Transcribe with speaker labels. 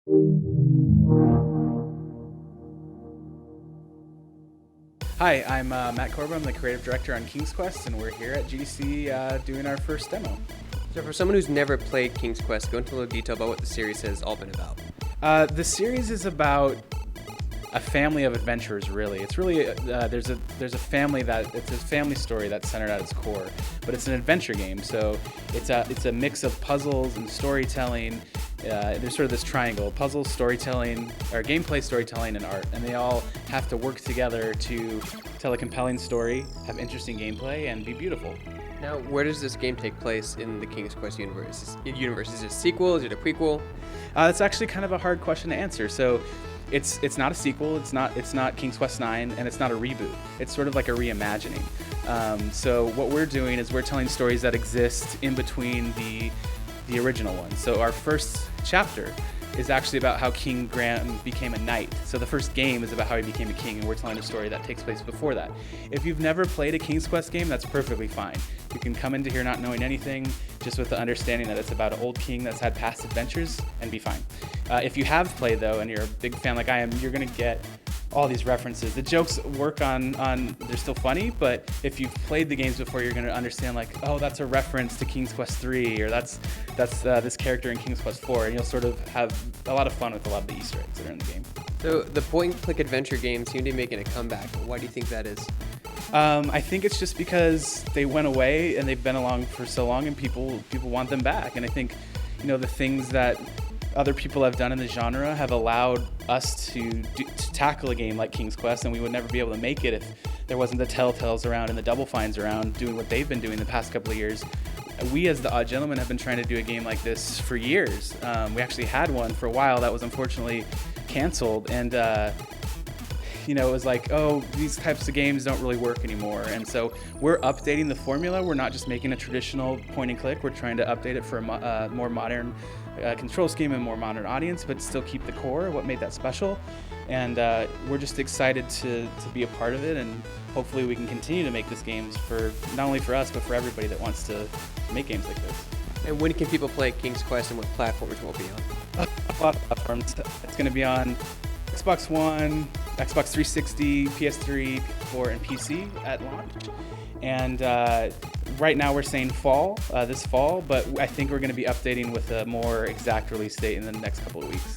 Speaker 1: Hi, I'm Matt Korba. I'm the creative director on King's Quest, and we're here at GDC doing our first demo.
Speaker 2: So for someone who's never played King's Quest, go into a little detail about what the series has all been about.
Speaker 1: The series is about a family of adventurers. Really, it's really there's a family it's a family story that's centered at its core, but it's an adventure game. So it's a mix of puzzles and storytelling. There's sort of this triangle: puzzle, storytelling, or gameplay, storytelling, and art, and they all have to work together to tell a compelling story, have interesting gameplay, and be beautiful.
Speaker 2: Now, where does this game take place in the King's Quest universe? Is it a sequel? Is it a prequel?
Speaker 1: It's actually kind of a hard question to answer. So, it's not a sequel. It's not King's Quest IX, and it's not a reboot. It's sort of like a reimagining. So what we're doing is we're telling stories that exist in between the original one. So our first chapter is actually about how King Graham became a knight. So the first game is about how he became a king, and we're telling a story that takes place before that. If you've never played a King's Quest game, that's perfectly fine. You can come into here not knowing anything, just with the understanding that it's about an old king that's had past adventures, and be fine. If you have played, though, and you're a big fan like I am, you're going to get all these references. The jokes work on they're still funny, but if you've played the games before, you're going to understand, like, oh, that's a reference to King's Quest 3, or that's this character in King's Quest 4, and you'll sort of have a lot of fun with a lot of the Easter eggs that are in the game.
Speaker 2: So the point-and-click adventure games seem to be making a comeback. Why do you think that is?
Speaker 1: I think it's just because they went away and they've been along for so long, and people want them back. And I think, the things that other people have done in the genre have allowed us to tackle a game like King's Quest, and we would never be able to make it if there wasn't the Telltales around and the Double Fines around doing what they've been doing the past couple of years. We, as the Odd Gentlemen, have been trying to do a game like this for years. We actually had one for a while that was unfortunately canceled, and it was like, oh, these types of games don't really work anymore. And so we're updating the formula. We're not just making a traditional point and click. We're trying to update it for a more modern control scheme and more modern audience, but still keep the core, what made that special. And we're just excited to be a part of it, and hopefully we can continue to make this games for not only for us, but for everybody that wants to make games like this.
Speaker 2: And when can people play King's Quest, and what platforms will it be on?
Speaker 1: A lot of platforms. It's going to be on Xbox One, Xbox 360, PS3, PS4, and PC at launch. And right now we're saying fall, this fall, but I think we're going to be updating with a more exact release date in the next couple of weeks.